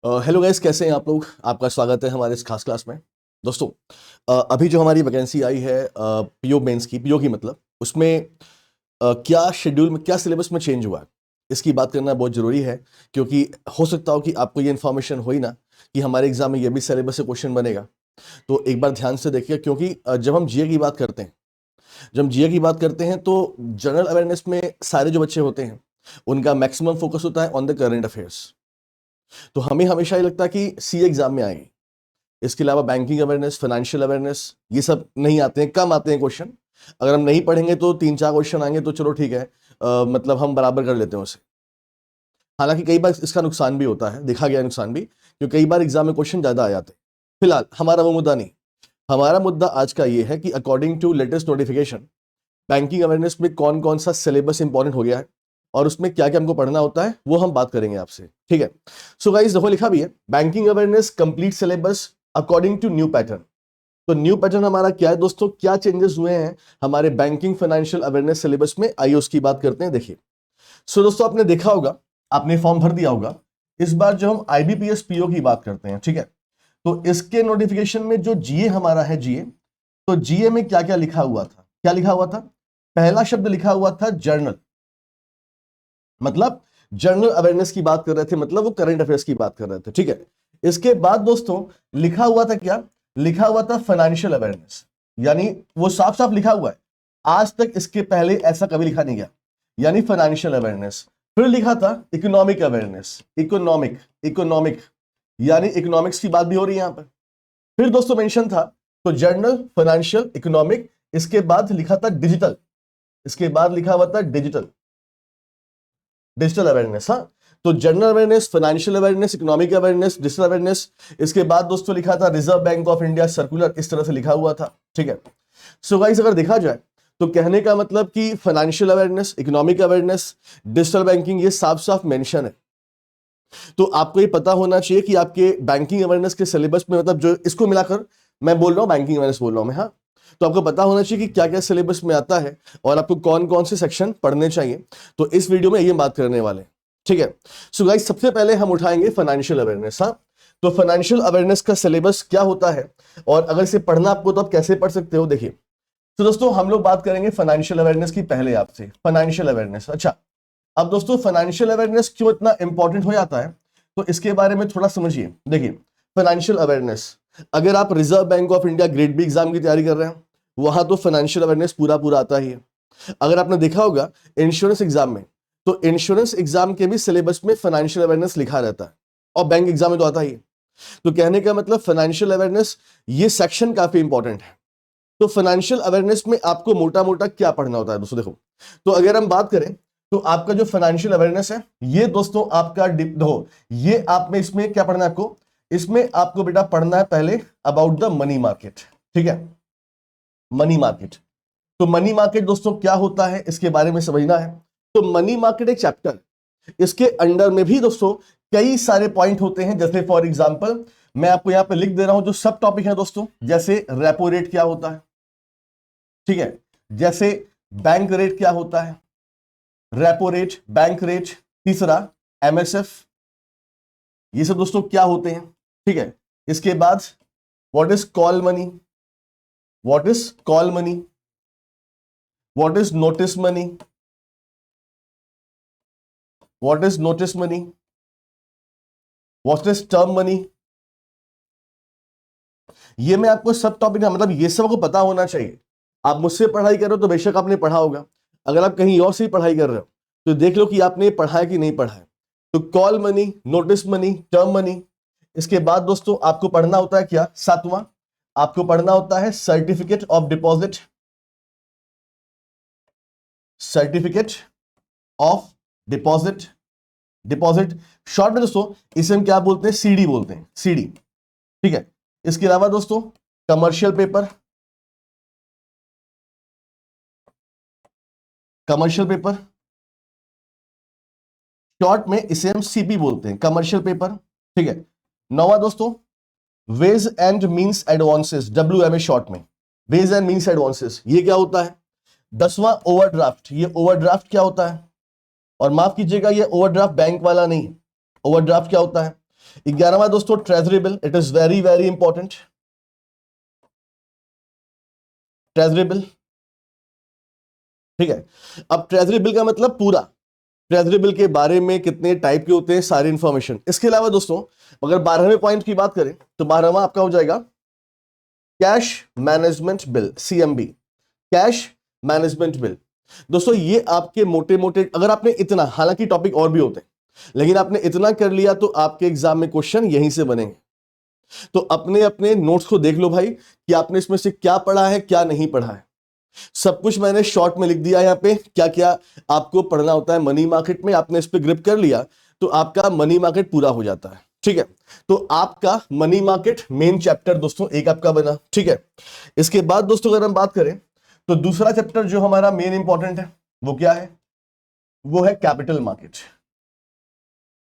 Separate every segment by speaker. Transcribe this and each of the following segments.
Speaker 1: Hello guys, कैसे हैं आप लोग। आपका स्वागत है हमारे इस खास क्लास में। दोस्तों, अभी जो हमारी वैकेंसी आई है पीओ मेंस की, पीओ की मतलब उसमें क्या शेड्यूल में, क्या सिलेबस में चेंज हुआ है, इसकी बात करना बहुत ज़रूरी है। क्योंकि हो सकता हो कि आपको ये इन्फॉर्मेशन हो ही ना कि हमारे एग्जाम में ये भी सिलेबस से क्वेश्चन बनेगा। तो एक बार ध्यान से देखिए, क्योंकि जब हम जीए की बात करते हैं, तो जनरल अवेयरनेस में सारे जो बच्चे होते हैं उनका मैक्सिमम फोकस होता है ऑन द करंट अफेयर्स। तो हमें हमेशा ये लगता है कि सी एग्जाम में आएंगे, इसके अलावा बैंकिंग अवेयरनेस, फाइनेंशियल अवेयरनेस, ये सब नहीं आते हैं, कम आते हैं क्वेश्चन। अगर हम नहीं पढ़ेंगे तो 3-4 क्वेश्चन आएंगे तो चलो ठीक है, मतलब हम बराबर कर लेते हैं उसे। हालांकि कई बार इसका नुकसान भी होता है, देखा गया नुकसान भी, क्योंकि कई बार एग्जाम में क्वेश्चन ज्यादा आ जाते हैं। फिलहाल हमारा वो मुद्दा नहीं। हमारा मुद्दा आज का ये है कि according to latest notification, banking awareness में कौन कौन सा सिलेबस इंपॉर्टेंट हो गया है और उसमें क्या क्या हमको पढ़ना होता है, वो हम बात करेंगे आपसे। ठीक है। सो गाइस, देखो लिखा भी है, banking awareness complete syllabus according to new pattern. तो न्यू पैटर्न हमारा क्या है दोस्तों, क्या चेंजेस हुए हैं हमारे बैंकिंग फाइनेंशियल अवेयरनेस सिलेबस में, आइए उसकी बात करते हैं। देखिए, सो दोस्तों, आपने देखा होगा, आपने फॉर्म भर दिया होगा। इस बार जो हम आईबीपीएस पीओ की बात करते हैं, ठीक है, तो इसके नोटिफिकेशन में जो जीए हमारा है, जीए, तो जीए में क्या क्या लिखा हुआ था, क्या लिखा हुआ था। पहला शब्द लिखा हुआ था जर्नल, मतलब जनरल अवेयरनेस की बात कर रहे थे, मतलब वो करंट अफेयर्स की बात कर रहे थे। ठीक है। इसके बाद दोस्तों लिखा हुआ था क्या, लिखा हुआ था फाइनेंशियल अवेयरनेस, यानी वो साफ साफ लिखा हुआ है, आज तक इसके पहले ऐसा कभी लिखा नहीं गया, यानी फाइनेंशियल अवेयरनेस। फिर लिखा था इकोनॉमिक अवेयरनेस, इकोनॉमिक, इकोनॉमिक, यानी इकोनॉमिक्स की बात भी हो रही है यहां पर। फिर दोस्तों मेंशन था, तो जर्नल, फाइनेंशियल, इकोनॉमिक, इसके बाद लिखा था डिजिटल, इसके बाद लिखा हुआ था डिजिटल, डिजिटल अवेयरनेस। हाँ, तो general awareness, financial awareness, economic awareness, digital awareness. इसके बाद दोस्तों लिखा था reserve bank of India circular, इस तरह से लिखा हुआ था। ठीक है। सो गाइस, अगर देखा जाए तो कहने का मतलब कि financial awareness, economic awareness, digital banking, ये साफ साफ मेंशन है। तो आपको ये पता होना चाहिए कि आपके बैंकिंग अवेयरनेस के सिलेबस में, मतलब जो इसको मिलाकर मैं बोल रहा हूं, बैंकिंग अवेयरनेस बोल रहा हूं मैं, हाँ, तो आपको पता होना चाहिए कि क्या क्या सिलेबस में आता है और आपको कौन कौन से सेक्शन पढ़ने चाहिए। तो इस वीडियो में ये बात करने वाले हैं। ठीक है। सो गाइस, सबसे पहले हम उठाएंगे फाइनेंशियल अवेयरनेस। हाँ, तो फाइनेंशियल अवेयरनेस का सिलेबस क्या होता है और अगर इसे पढ़ना आपको तो आप कैसे पढ़ सकते हो, देखिए। तो दोस्तों हम लोग बात करेंगे फाइनेंशियल अवेयरनेस की पहले आपसे, फाइनेंशियल अवेयरनेस। अच्छा, अब दोस्तों फाइनेंशियल अवेयरनेस क्यों इतना इंपॉर्टेंट हो जाता है, तो इसके बारे में थोड़ा समझिए। देखिए, फाइनेंशियल अवेयरनेस, अगर आप reserve bank of India grade B exam की तैयारी कर रहे हैं, वहां तो फाइनेंशियल अवेयरनेस पूरा पूरा आता ही है। अगर आपने देखा होगा इंश्योरेंस एग्जाम में, तो इंश्योरेंस एग्जाम के भी सिलेबस में फाइनेंशियल अवेयरनेस लिखा रहता है, और बैंक एग्जाम में तो आता ही है। तो कहने का मतलब फाइनेंशियल अवेयरनेस, ये सेक्शन काफी इंपॉर्टेंट है। तो फाइनेंशियल अवेयरनेस में आपको मोटा मोटा क्या पढ़ना होता है दोस्तों, देखो। तो अगर हम बात करें तो आपका जो फाइनेंशियल अवेयरनेस है, ये दोस्तों आपका देखो, ये आप में इसमें क्या पढ़ना है आपको, इसमें आपको बेटा पढ़ना है पहले अबाउट द मनी मार्केट। ठीक है, मनी मार्केट। तो मनी मार्केट दोस्तों क्या होता है, इसके बारे में समझना है। तो मनी मार्केट एक चैप्टर, इसके अंडर में भी दोस्तों कई सारे पॉइंट होते हैं। जैसे फॉर एग्जांपल मैं आपको यहां पे लिख दे रहा हूं जो सब टॉपिक है दोस्तों, जैसे रेपो रेट क्या होता है, ठीक है, जैसे बैंक रेट क्या होता है, रेपो रेट, बैंक रेट, तीसरा एमएसएफ, ये सब दोस्तों क्या होते हैं। ठीक है। इसके बाद what is call money, what is call money, what is notice money, what is notice money, what is term money. ये मैं आपको सब टॉपिक, मतलब ये सब आपको पता होना चाहिए। आप मुझसे पढ़ाई कर रहे हो तो बेशक आपने पढ़ा होगा, अगर आप कहीं और से ही पढ़ाई कर रहे हो तो देख लो कि आपने पढ़ा है कि नहीं पढ़ा है। तो call money, notice money, term money. इसके बाद दोस्तों आपको पढ़ना होता है क्या, सातवां, आपको पढ़ना होता है certificate of deposit, certificate of deposit, deposit short में दोस्तों इसे हम क्या बोलते हैं, सीडी बोलते हैं, सीडी। ठीक है। इसके अलावा दोस्तों commercial paper, commercial paper short में इसे हम सीपी बोलते हैं, कमर्शियल पेपर। ठीक है। नौवां दोस्तों ways and means advances, WMA short में, वेज एंड मींस एडवांसेस, ये क्या होता है। 10वां ओवरड्राफ्ट, ये ओवरड्राफ्ट क्या होता है, और माफ कीजिएगा ये ओवरड्राफ्ट बैंक वाला नहीं, ओवरड्राफ्ट क्या होता है, 11वां दोस्तों treasury bill, it is very very important. Treasury bill, ठीक है। अब ट्रेजरी बिल का मतलब पूरा ट्रेजरी बिल के बारे में कितने टाइप के होते हैं, सारी इंफॉर्मेशन। इसके अलावा दोस्तों अगर 12वें पॉइंट की बात करें तो 12वां आपका हो जाएगा cash management bill, CMB, cash management bill. दोस्तों ये आपके मोटे मोटे, अगर आपने इतना, हालांकि टॉपिक और भी होते हैं, लेकिन आपने इतना कर लिया तो आपके एग्जाम में क्वेश्चन यहीं से बनेंगे। तो अपने अपने नोट्स को देख लो भाई कि आपने इसमें से क्या पढ़ा है क्या नहीं पढ़ा है। सब कुछ मैंने शॉर्ट में लिख दिया यहां पे, क्या क्या आपको पढ़ना होता है मनी मार्केट में। आपने इस पे ग्रिप कर लिया तो आपका मनी मार्केट पूरा हो जाता है, ठीक है। तो आपका मनी मार्केट मेन चैप्टर दोस्तों एक आपका बना, ठीक है। इसके बाद दोस्तों अगर हम बात करें तो दूसरा चैप्टर जो हमारा मेन इंपॉर्टेंट है वो क्या है, वो है कैपिटल मार्केट।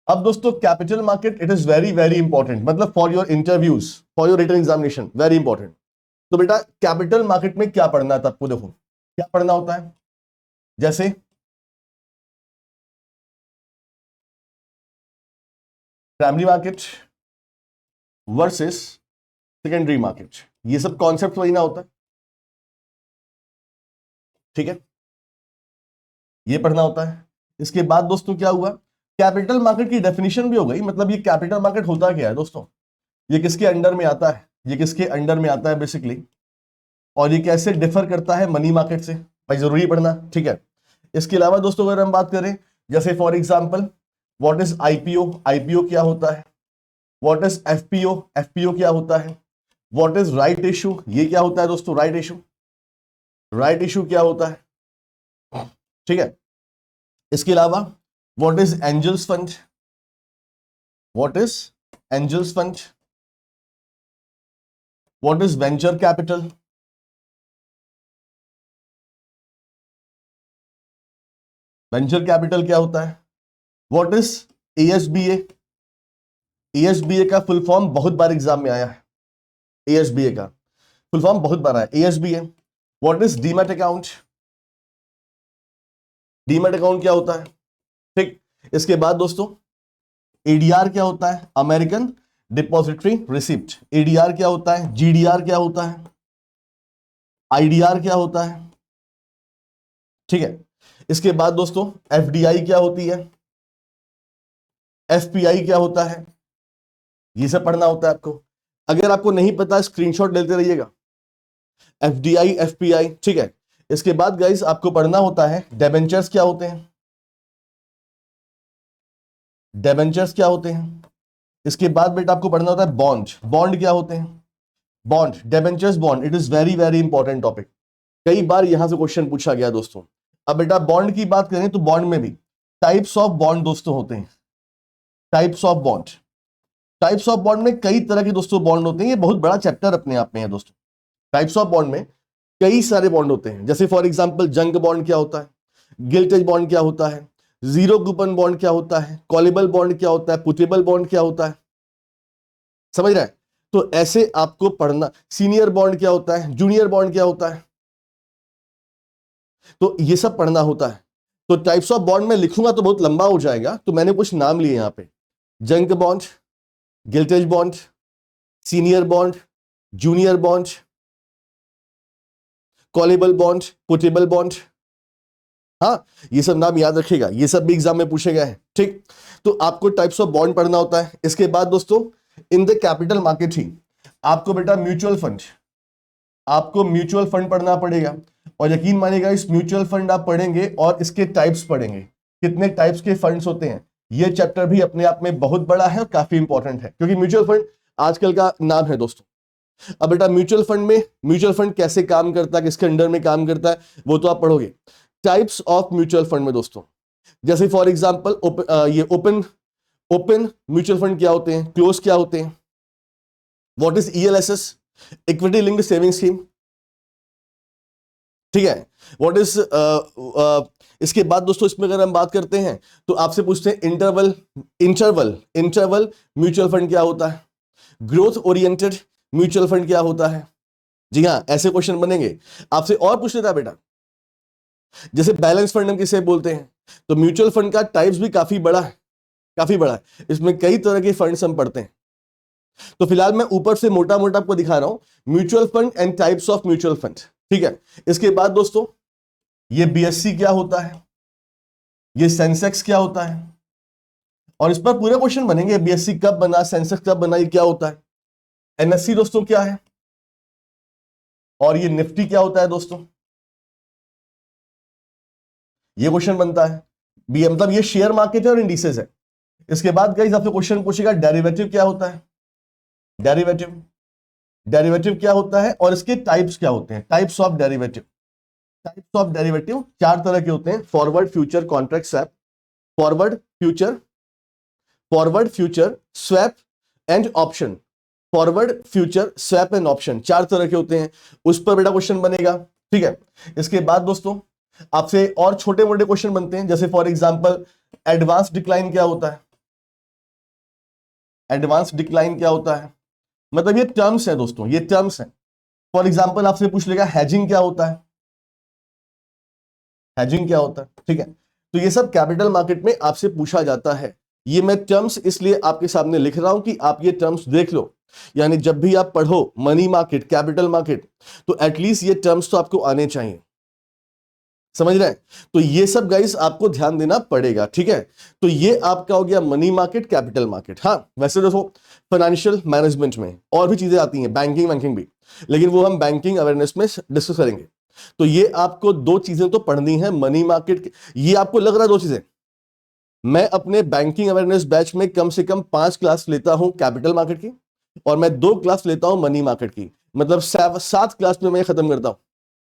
Speaker 1: अब दोस्तों capital market it is very very important, मतलब for your interviews, for your written examination, very important. तो बेटा कैपिटल मार्केट में क्या पढ़ना था आपको, देखो क्या पढ़ना होता है। जैसे primary market versus secondary market, ये सब कॉन्सेप्ट पढ़ना होता है, ठीक है, ये पढ़ना होता है। इसके बाद दोस्तों क्या हुआ, कैपिटल मार्केट की डेफिनेशन भी हो गई, मतलब ये कैपिटल मार्केट होता क्या है दोस्तों, ये किसके अंडर में आता है, ये किसके अंडर में आता है बेसिकली, और ये कैसे डिफर करता है मनी मार्केट से, भाई जरूरी पढ़ना, ठीक है। इसके अलावा दोस्तों अगर हम बात करें, जैसे for example what is IPO, IPO क्या होता है, व्हाट इज एफपीओ, एफपीओ क्या होता है, व्हाट इज राइट इशू, ये क्या होता है दोस्तों राइट इशू, राइट इशू क्या होता है, ठीक है। इसके अलावा what is angels fund, what is angels fund, what is venture capital, venture capital क्या होता है, व्हाट इज एएसबीए, एएसबीए का फुल फॉर्म बहुत बार एग्जाम में आया है, एएसबीए का फुल फॉर्म बहुत बार आया ASBA. What is demat account, demat account क्या होता है, ठीक। इसके बाद दोस्तों एडीआर क्या होता है, अमेरिकन डिपॉजिटरी रिसिप्ट, एडीआर क्या होता है, जीडीआर क्या होता है, आईडीआर क्या होता है, ठीक है। इसके बाद दोस्तों एफडीआई क्या होती है, एफपीआई क्या होता है, ये सब पढ़ना होता है आपको। अगर आपको नहीं पता स्क्रीनशॉट लेते रहिएगा, एफडीआई एफपीआई, ठीक है। इसके बाद गाइस आपको पढ़ना होता है डिबेंचर्स क्या होते हैं, डिबेंचर्स क्या होते हैं। इसके बाद बेटा आपको पढ़ना होता है बॉन्ड, बॉन्ड क्या होते हैं, bond, debentures bond, it is very very important topic, कई बार यहां से क्वेश्चन पूछा गया दोस्तों। अब बेटा बॉन्ड की बात करें तो बॉन्ड में भी टाइप्स ऑफ बॉन्ड दोस्तों होते हैं, types of bond, types of bond में कई तरह के दोस्तों बॉन्ड होते हैं, ये बहुत बड़ा चैप्टर अपने आप में है दोस्तों। टाइप्स ऑफ बॉन्ड में कई सारे बॉन्ड होते हैं, जैसे फॉर एग्जांपल जंक बॉन्ड क्या होता है, गिल्टेज बॉन्ड क्या होता है, जीरो कूपन बॉन्ड क्या होता है, कॉलेबल बॉन्ड क्या होता है, पुटेबल बॉन्ड क्या होता है, समझ रहे हैं। तो ऐसे आपको पढ़ना, सीनियर बॉन्ड क्या होता है, जूनियर बॉन्ड क्या होता है, तो ये सब पढ़ना होता है। तो टाइप्स ऑफ बॉन्ड में लिखूंगा तो बहुत लंबा हो जाएगा, तो मैंने कुछ नाम लिए यहां पे, junk bond, gilt edge bond, senior bond, junior bond, callable bond, puttable bond, हाँ ये सब नाम याद रखिएगा, ये सब भी एग्जाम में पूछे गए हैं, ठीक। तो आपको टाइप्स ऑफ बॉन्ड पढ़ना होता है। इसके बाद दोस्तों इन द कैपिटल मार्केट ही आपको बेटा म्यूचुअल फंड, आपको म्यूचुअल फंड पढ़ना पड़ेगा, और यकीन मानिएगा इस म्यूचुअल फंड आप पढ़ेंगे और इसके टाइप्स पढ़ेंगे, कितने टाइप्स के फंड्स होते हैं, ये चैप्टर भी अपने आप में बहुत बड़ा है और काफी इंपॉर्टेंट है, क्योंकि म्यूचुअल फंड आजकल का नाम है दोस्तों। अब बेटा म्यूचुअल फंड में, म्यूचुअल फंड कैसे काम करता है, किसके अंडर में काम करता है, वो तो आप पढ़ोगे। टाइप्स ऑफ म्यूचुअल फंड में दोस्तों, जैसे फॉर एग्जांपल ये ओपन, ओपन म्यूचुअल फंड क्या होते हैं, क्लोज क्या होते हैं, what is ELSS, equity linked saving scheme, ठीक है, व्हाट इज इसके बाद दोस्तों इसमें अगर हम बात करते हैं तो आपसे पूछते हैं interval, interval, interval mutual fund क्या होता है, ग्रोथ ओरिएंटेड म्यूचुअल फंड क्या होता है। जी हाँ ऐसे क्वेश्चन बनेंगे। आपसे और पूछ लेता बेटा, जैसे बैलेंस फंड हम किसे बोलते हैं, तो म्यूचुअल फंड का टाइप्स भी काफी बड़ा है, काफी बड़ा है, इसमें कई तरह के फंड्स हम पढ़ते हैं। तो फिलहाल मैं ऊपर से मोटा मोटा आपको दिखा रहा हूं mutual fund and types of mutual fund, ठीक है। इसके बाद दोस्तों ये बीएससी क्या होता है, ये सेंसेक्स क्या होता है, और इस पर पूरे क्वेश्चन बनेंगे। बीएससी कब बना, सेंसेक्स कब बना, ये क्या होता है। एनएससी दोस्तों क्या है, और ये निफ्टी क्या होता है दोस्तों, ये क्वेश्चन बनता है। बी मतलब ये शेयर मार्केट है और इंडिसेस है। इसके बाद गाइस आपसे क्वेश्चन पूछेगा डेरिवेटिव क्या होता है, डेरिवेटिव, डेरिवेटिव क्या होता है और इसके टाइप्स क्या होते हैं, types of derivative. Types of derivative चार तरह के होते हैं, forward, future, contract, swap. Forward, future, forward, future, swap and option. Forward, future, swap and option, चार तरह के होते हैं। उस पर बेटा क्वेश्चन बनेगा, ठीक है। इसके बाद दोस्तों आपसे और छोटे मोटे क्वेश्चन बनते हैं, जैसे फॉर एग्जांपल एडवांस डिक्लाइन क्या होता है, एडवांस डिक्लाइन क्या होता है, मतलब ये टर्म्स है दोस्तों, ये टर्म्स है। फॉर एग्जांपल आपसे पूछ लेगा हैजिंग क्या होता है, हैजिंग क्या होता है, ठीक है। तो ये सब कैपिटल मार्केट में आपसे पूछा जाता है। ये मैं टर्म्स इसलिए आपके सामने लिख रहा हूं कि आप ये टर्म्स देख लो, यानी जब भी आप पढ़ो मनी मार्केट, कैपिटल मार्केट, तो एटलीस्ट ये टर्म्स तो आपको आने चाहिए, समझ रहे हैं। तो ये सब गाइस आपको ध्यान देना पड़ेगा, ठीक है। तो ये आपका हो गया मनी मार्केट, कैपिटल मार्केट। हाँ वैसे देखो फाइनेंशियल मैनेजमेंट में और भी चीजें आती हैं, बैंकिंग भी, लेकिन वो हम बैंकिंग अवेयरनेस में डिस्कस करेंगे। तो ये आपको दो चीजें तो पढ़नी है मनी मार्केट। ये आपको लग रहा है दो चीजें, मैं अपने बैंकिंग अवेयरनेस बैच में कम से कम 5 क्लास लेता हूं कैपिटल मार्केट की, और मैं 2 क्लास लेता हूं मनी मार्केट की, मतलब 7 क्लास में मैं खत्म करता हूं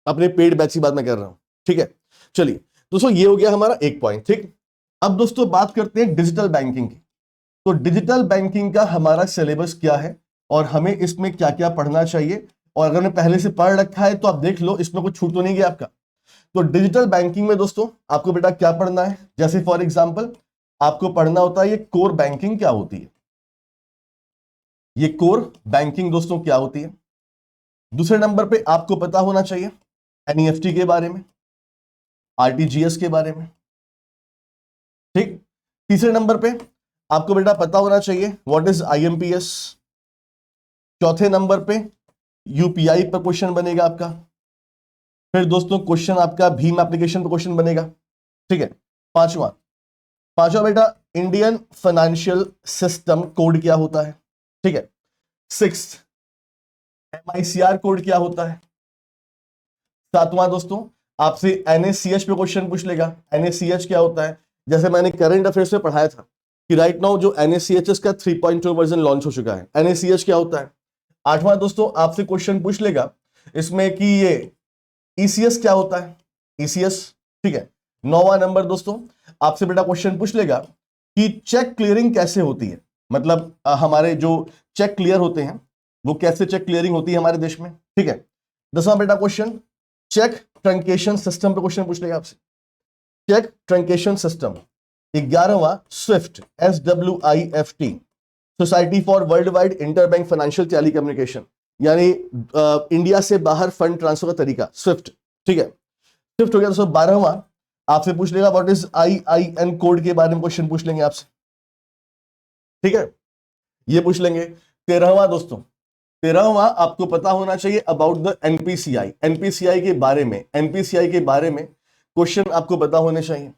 Speaker 1: अपने पेड बैच की बात मैं कर रहा हूं, ठीक है। चलिए दोस्तों ये हो गया हमारा एक पॉइंट, ठीक। अब दोस्तों बात करते हैं डिजिटल बैंकिंग की। तो डिजिटल बैंकिंग का हमारा सिलेबस क्या है और हमें इसमें क्या क्या पढ़ना चाहिए, और अगर ने पहले से पढ़ रखा है तो आप देख लो, इसमें कुछ छूट तो नहीं गया आपका। तो डिजिटल बैंकिंग में दोस्तों आपको बेटा क्या पढ़ना है, जैसे फॉर एग्जांपल आपको पढ़ना होता है ये कोर बैंकिंग क्या होती है, ये कोर बैंकिंग दोस्तों क्या होती है। दूसरे नंबर पे आपको पता होना चाहिए एनईएफटी के बारे में, आरटीजीएस के बारे में, ठीक। तीसरे नंबर पे आपको बेटा पता होना चाहिए व्हाट इज आईएमपीएस। चौथे नंबर पे यूपीआई पर क्वेश्चन बनेगा आपका। फिर दोस्तों क्वेश्चन आपका भीम एप्लीकेशन पर क्वेश्चन बनेगा, ठीक है। पांचवा पांचवा बेटा इंडियन फाइनेंशियल सिस्टम कोड क्या होता है, ठीक है। सिक्स एमआईसीआर कोड क्या होता है। सातवां दोस्तों आपसे एनएसीएच पे क्वेश्चन पूछ लेगा, एनएसीएच क्या होता है। जैसे मैंने करंट अफेयर्स में पढ़ाया था कि राइट नाउ जो एनएसीएच का 3.2 वर्जन लॉन्च हो चुका है, एनएसीएच क्या होता है। आठवां दोस्तों आपसे क्वेश्चन पूछ लेगा इसमें कि ये ईसीएस क्या होता है, ईसीएस, ठीक है। नौवां नंबर दोस्तों आपसे बेटा क्वेश्चन पूछ लेगा कि चेक क्लियरिंग कैसे होती है, मतलब हमारे जो चेक क्लियर होते हैं वो कैसे चेक क्लियरिंग होती है हमारे देश में, ठीक है। 10वां बेटा क्वेश्चन चेक ट्रंकेशन सिस्टम पे क्वेश्चन पूछ लेगा आपसे, चेक ट्रंकेशन सिस्टम। 11वां swift, SWIFT, society for world wide inter bank financial telecommunication, यानी इंडिया से बाहर फंड ट्रांसफर का तरीका, स्विफ्ट, ठीक है। स्विफ्ट हो गया दोस्तों। 12वां आपसे पूछ लेगा व्हाट इज IIN कोड के बारे में क्वेश्चन पूछ लेंगे आपसे, ठीक है, ये पूछ लेंगे। 13वां दोस्तों 13वां आपको पता होना चाहिए अबाउट द एनपीसीआई, एनपीसीआई के बारे में, एनपीसीआई के बारे में क्वेश्चन आपको पता होने चाहिए।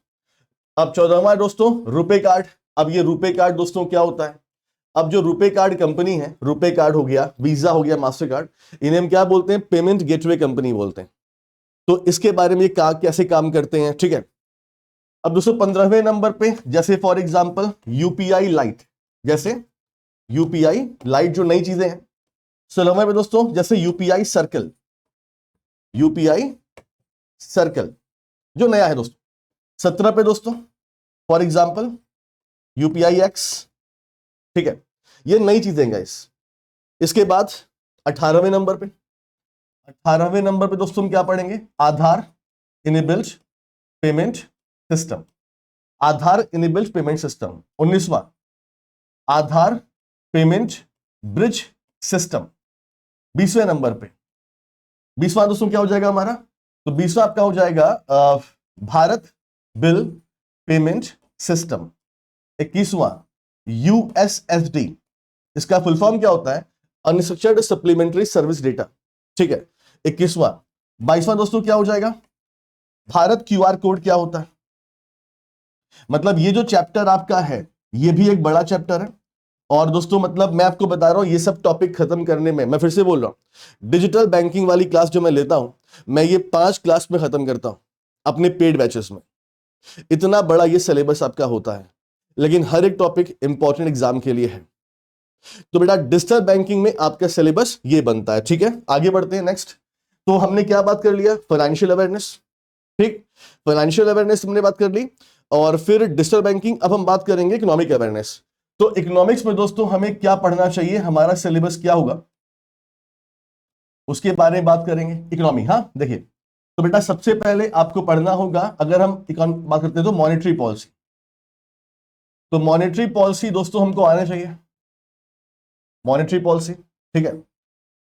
Speaker 1: अब 14वां दोस्तों रुपे कार्ड। अब ये रुपे कार्ड दोस्तों क्या होता है। अब जो रुपे कार्ड कंपनी है, रुपे कार्ड हो गया, वीजा हो गया, मास्टर कार्ड, इन्हें हम क्या बोलते हैं, पेमेंट गेटवे कंपनी बोलते हैं। तो इसके बारे में कैसे काम करते हैं, ठीक है। अब दोस्तों 15वें नंबर पे जैसे फॉर एग्जांपल यूपीआई लाइट, जैसे यूपीआई लाइट जो नई चीजें हैं। 16वें पे दोस्तों जैसे यूपीआई सर्कल, यूपीआई सर्कल जो नया है दोस्तों। 17 पे दोस्तों फॉर एग्जांपल यूपीआई एक्स, ठीक है, ये नई चीजें गाइस। इसके बाद 18वें नंबर पे, 18वें नंबर पे दोस्तों हम क्या पढ़ेंगे, आधार इनेबल्ड पेमेंट सिस्टम, आधार इनेबल्ड पेमेंट सिस्टम। 19वां आधार पेमेंट ब्रिज सिस्टम। 20वें नंबर पे 20वां दोस्तों क्या हो जाएगा हमारा, तो 20वां आपका हो जाएगा भारत बिल पेमेंट सिस्टम। 21वां USSD, इसका फुल फॉर्म क्या होता है? अनस्ट्रक्चर्ड सप्लीमेंट्री सर्विस डेटा, ठीक है। 21वां। 22वां दोस्तों क्या हो जाएगा? भारत QR कोड क्या होता है? मतलब ये जो चैप्टर आपका है ये भी एक बड़ा चैप्टर है। और दोस्तों मतलब मैं आपको बता रहा हूं ये सब टॉपिक खत्म करने में, मैं फिर से बोल रहा हूं, डिजिटल बैंकिंग वाली क्लास जो मैं लेता हूं, मैं ये 5 क्लास में खत्म करता हूं अपने पेड बैचेस में। इतना बड़ा ये सिलेबस आपका होता है, लेकिन हर एक टॉपिक इंपॉर्टेंट एग्जाम के लिए है। तो बेटा डिजिटल बैंकिंग में आपका सिलेबस ये बनता है, ठीक है। आगे बढ़ते हैं नेक्स्ट। तो हमने क्या बात कर लिया? फाइनेंशियल अवेयरनेस, ठीक। फाइनेंशियल अवेयरनेस हमने बात कर ली, और फिर डिजिटल बैंकिंग। अब हम बात करेंगे इकोनॉमिक अवेयरनेस। तो इकोनॉमिक्स में दोस्तों हमें क्या पढ़ना चाहिए, हमारा सिलेबस क्या होगा, उसके बारे में बात करेंगे। इकोनॉमी, हाँ देखिए, तो बेटा सबसे पहले आपको पढ़ना होगा, अगर हम बात करते हैं तो मॉनेटरी पॉलिसी। तो मॉनेटरी पॉलिसी दोस्तों हमको आना चाहिए, मॉनेटरी पॉलिसी, ठीक है।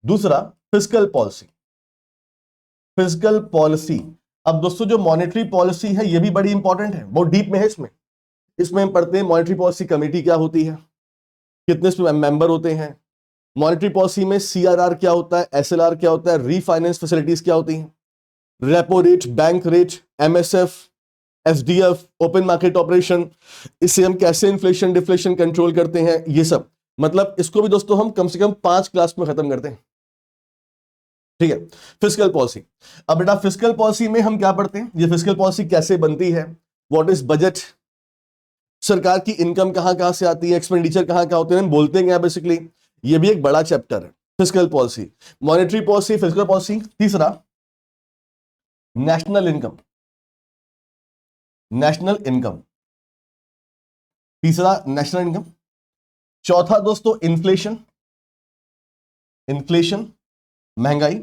Speaker 1: दूसरा फिस्कल पॉलिसी, फिस्कल पॉलिसी। अब दोस्तों जो मॉनेटरी पॉलिसी है ये भी बड़ी इंपॉर्टेंट है, बहुत डीप में है। इसमें हम पढ़ते हैं मॉनेटरी पॉलिसी कमेटी क्या होती है, कितने इसमें मेंबर होते हैं, मॉनेटरी पॉलिसी में CRR क्या होता है, SLR क्या होता है, रीफाइनेंस फैसिलिटीज क्या होती हैं, repo rate, bank rate, MSF, SDF, open market operation, इससे हम कैसे इन्फ्लेशन डिफ्लेशन कंट्रोल करते हैं, ये सब। मतलब इसको भी दोस्तों हम कम से कम 5 क्लास में खत्म करते हैं, ठीक है। Fiscal policy. अब बेटा फिस्कल पॉलिसी में हम क्या पढ़ते हैं, ये फिस्कल पॉलिसी कैसे बनती है, व्हाट इज बजट, सरकार की इनकम कहां कहां से आती है, एक्सपेंडिचर कहां कहां होते हैं, हम बोलते हैं बेसिकली। ये भी एक बड़ा चैप्टर है, fiscal policy, monetary policy, fiscal policy. तीसरा नेशनल इनकम, नेशनल इनकम, तीसरा नेशनल इनकम। चौथा दोस्तों इन्फ्लेशन, इन्फ्लेशन महंगाई,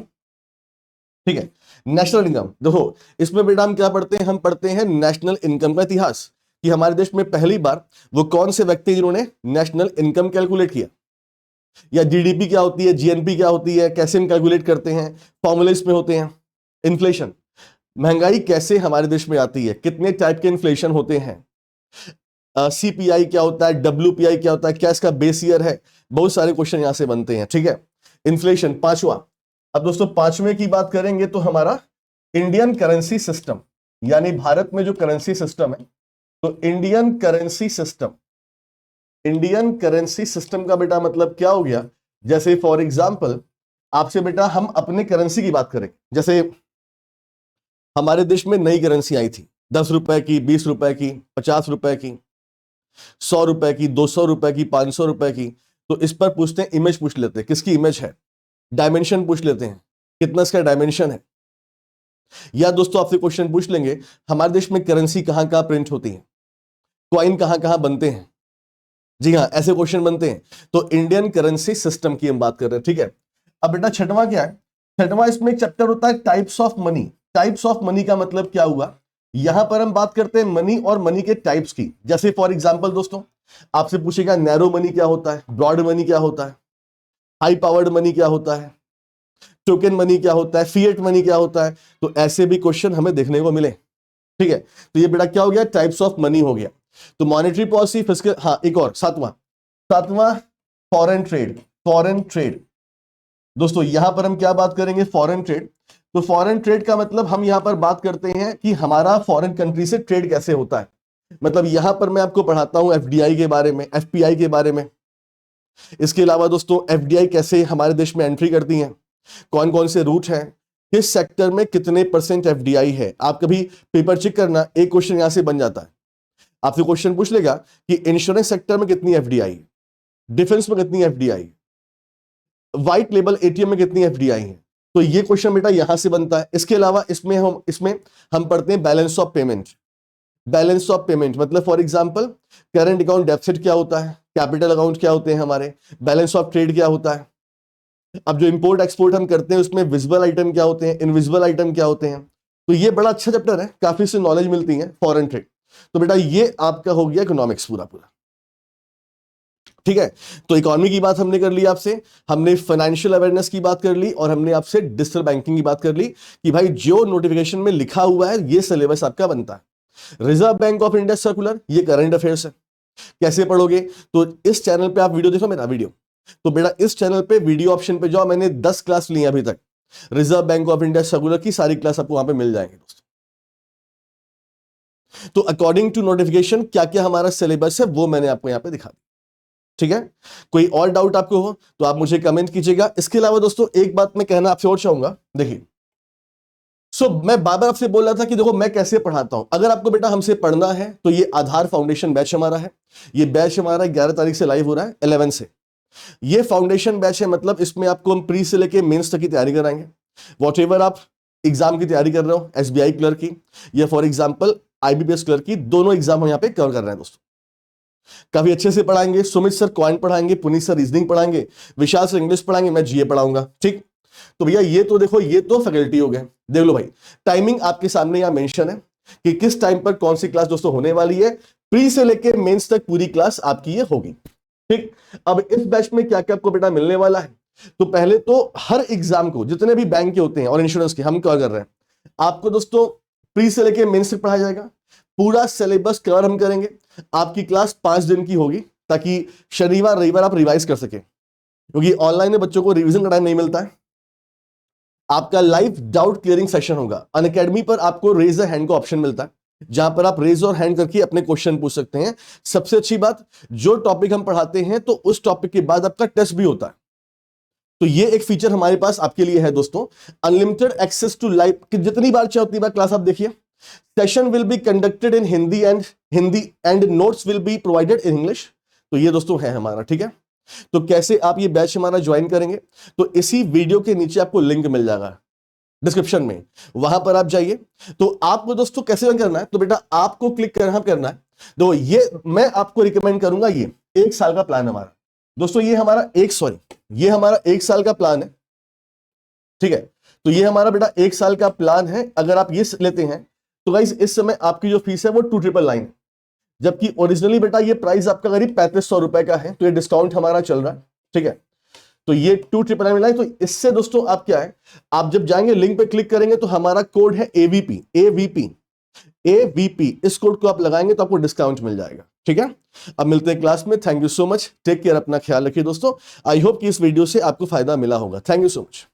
Speaker 1: ठीक है। नेशनल इनकम देखो, इसमें बेटा हम क्या पढ़ते हैं, हम पढ़ते हैं नेशनल इनकम का इतिहास, कि हमारे देश में पहली बार वो कौन से व्यक्ति जिन्होंने नेशनल इनकम कैलकुलेट किया, या GDP क्या होती है, GNP क्या होती है, कैसे हम कैलकुलेट करते हैं, फॉर्मूले इसमें होते हैं। इन्फ्लेशन, महंगाई कैसे हमारे देश में आती है, कितने टाइप के इन्फ्लेशन होते हैं, CPI क्या होता है, WPI क्या होता है, क्या इसका बेस ईयर है, बहुत सारे क्वेश्चन यहां से बनते हैं, ठीक है। इन्फ्लेशन पांचवा। अब दोस्तों पांचवें की बात करेंगे तो हमारा इंडियन करेंसी सिस्टम, यानी भारत में जो करेंसी सिस्टम है, तो Indian currency system, Indian currency system का बेटा मतलब क्या हो गया, जैसे फॉर एग्जांपल आपसे बेटा हम अपने करेंसी की बात करें, जैसे हमारे देश में नई करेंसी आई थी, 10 रुपए की, 20 रुपए की, 50 रुपए की, 100 रुपए की, 200 रुपए की, 500 रुपए की। तो इस पर पूछते हैं, इमेज पूछ लेते हैं, किसकी इमेज है, डायमेंशन पूछ लेते हैं, कितना इसका डायमेंशन है। या दोस्तों आपसे क्वेश्चन पूछ लेंगे, हमारे देश में करेंसी कहां कहां प्रिंट होती है, कॉइन कहां कहां बनते हैं, जी हाँ ऐसे क्वेश्चन बनते हैं। तो इंडियन करेंसी सिस्टम की हम बात कर रहे हैं, ठीक है। अब बेटा छठवां क्या है, छठवां इसमें एक चैप्टर होता है types of money. Types of money का मतलब क्या हुआ, यहां पर हम बात करते हैं मनी और मनी के टाइप्स की। जैसे फॉर एग्जांपल दोस्तों आपसे पूछेगा नैरो मनी क्या होता है, ब्रॉड मनी क्या होता है, हाई पावर्ड मनी क्या होता है, टोकन मनी क्या होता है, फिएट मनी क्या होता है। तो ऐसे भी क्वेश्चन हमें देखने को मिले, ठीक है। तो ये बेटा क्या हो गया, टाइप्स ऑफ मनी हो गया। तो मॉनेटरी पॉलिसी, फिस्कल, हाँ एक और सातवां, सातवां फॉरेन ट्रेड, फॉरेन ट्रेड। दोस्तों यहां पर हम क्या बात करेंगे, फॉरेन ट्रेड। तो फॉरेन ट्रेड का मतलब हम यहां पर बात करते हैं कि हमारा फॉरेन कंट्री से ट्रेड कैसे होता है। मतलब यहां पर मैं आपको पढ़ाता हूं FDI के बारे में, FPI के बारे में। इसके अलावा दोस्तों FDI कैसे हमारे देश में एंट्री करती हैं, कौन कौन से रूट हैं, किस सेक्टर में कितने % FDI है। आप कभी पेपर चेक करना, एक क्वेश्चन यहां से बन जाता है, आपसे क्वेश्चन पूछ लेगा कि इंश्योरेंस सेक्टर में कितनी FDI, डिफेंस में कितनी FDI, व्हाइट लेबल ATM में कितनी FDI है। तो ये क्वेश्चन बेटा यहां से बनता है। इसके अलावा इसमें हम पढ़ते हैं balance of payment. Balance of payment मतलब for example current account deficit क्या होता है, कैपिटल अकाउंट क्या होते हैं हमारे, बैलेंस ऑफ ट्रेड क्या होता है। अब जो इंपोर्ट एक्सपोर्ट हम करते हैं उसमें विजिबल आइटम क्या होते हैं, इनविजिबल आइटम क्या होते हैं। तो ये बड़ा अच्छा चैप्टर है, काफी से नॉलेज मिलती है फॉरेन ट्रेड। तो बेटा ये आपका हो गया इकोनॉमिक्स पूरा पूरा, ठीक है। तो इकोनॉमी की बात हमने कर ली आपसे, हमने फाइनेंशियल अवेयरनेस की बात कर ली, और हमने आपसे डिजिटल बैंकिंग की बात कर ली कि भाई जो नोटिफिकेशन में लिखा हुआ है ये सिलेबस आपका बनता है। Reserve bank of India circular, ये करंट अफेयर्स है, कैसे पढ़ोगे? तो इस चैनल पे आप वीडियो देखो, मेरा वीडियो, तो बेटा इस चैनल पे वीडियो ऑप्शन पे जाओ, मैंने 10 क्लास ली अभी तक, reserve bank of India circular की सारी क्लास आपको वहां पे मिल जाएंगे दोस्तों। तो अकॉर्डिंग टू नोटिफिकेशन क्या क्या हमारा सिलेबस है वो मैंने आपको यहां पे दिखा दिया, ठीक है। कोई और डाउट आपको हो तो आप मुझे कमेंट कीजिएगा। इसके अलावा दोस्तों एक बात मैं कहना आपसे और चाहूंगा, देखिए मैं बार बार आपसे बोल रहा था कि देखो मैं कैसे पढ़ाता हूं। अगर आपको बेटा हमसे पढ़ना है तो ये आधार फाउंडेशन बैच हमारा है, ये बैच हमारा 11 तारीख से लाइव हो रहा है, 11 से। ये फाउंडेशन बैच है, मतलब इसमें आपको हम प्री से लेके मेंस तक की तैयारी कराएंगे। वॉट एवर आप एग्जाम की तैयारी कर रहे हो, एसबीआई क्लर्क की या फॉर एग्जाम्पल आईबीपीएस क्लर्क की, दोनों एग्जाम हम यहाँ पे कवर कर रहे हैं दोस्तों। काफी अच्छे से पढ़ाएंगे। सुमित सर क्वांट पढ़ाएंगे, पुनीत सर रीजनिंग पढ़ाएंगे, विशाल सर इंग्लिश पढ़ाएंगे, मैं जीए पढ़ाऊंगा, ठीक। तो भैया ये तो देखो, ये तो फैकल्टी हो गए। देख लो भाई, टाइमिंग आपके सामने यहां मेंशन है कि किस टाइम पर कौन सी क्लास दोस्तों होने वाली है। प्री से लेके मेंस तक पूरी क्लास आपकी ये होगी, ठीक। अब इस बैच में क्या क्या आपको बेटा मिलने वाला है, तो पहले तो हर एग्जाम को जितने भी बैंक के होते हैं और इंश्योरेंस के हम क्या कर रहे हैं, आपको दोस्तों प्री से लेके मेंस तक पढ़ाया जाएगा। पूरा सिलेबस कवर हम करेंगे। आपकी क्लास 5 दिन की होगी ताकि शनिवार रविवार आप रिवाइज कर सके, क्योंकि ऑनलाइन में बच्चों को रिवीजन का टाइम नहीं मिलता है। आपका लाइव डाउट क्लियरिंग सेशन होगा। अनअकैडमी पर आपको रेज अ हैंड का ऑप्शन मिलता है, जहां पर आप रेज और हैंड करके अपने क्वेश्चन पूछ सकते हैं। सबसे अच्छी बात, जो टॉपिक हम पढ़ाते हैं तो उस टॉपिक के बाद आपका टेस्ट भी होता है। तो ये एक फीचर हमारे पास आपके लिए है दोस्तों, अनलिमिटेड एक्सेस टू लाइव, कि जितनी बार चाहे उतनी बार क्लास आप देखिए। Session will be conducted in Hindi and notes will be provided in English. तो ये दोस्तों है हमारा, ठीक है। तो कैसे आप ये बैच हमारा ज्वाइन करेंगे, तो इसी वीडियो के नीचे आपको लिंक मिल जाएगा डिस्क्रिप्शन में, वहां पर आप जाइए। तो आपको दोस्तों कैसे करना है, तो बेटा आपको क्लिक करना है। तो ये मैं आपको रिकमेंड करूंगा, ये 1 साल का प्लान हमारा दोस्तों, ये हमारा ये हमारा 1 साल का प्लान है, ठीक है। तो ये हमारा बेटा 1 साल का प्लान है। अगर आप ये लेते हैं तो गाइस इस समय आपकी जो फीस है वो 2999, जबकि ओरिजिनली बेटा ये प्राइस आपका करीब 3500 रुपए का है। तो ये डिस्काउंट हमारा चल रहा है, ठीक है। तो ये 2999। तो इससे दोस्तों आप क्या है, आप जब जाएंगे लिंक पे क्लिक करेंगे तो हमारा कोड है एवीपी, इस कोड को आप लगाएंगे तो आपको डिस्काउंट मिल जाएगा, ठीक है। अब मिलते हैं क्लास में। Thank you so much, take care, अपना ख्याल रखिए दोस्तों। आई होप कि इस वीडियो से आपको फायदा मिला होगा। Thank you so much.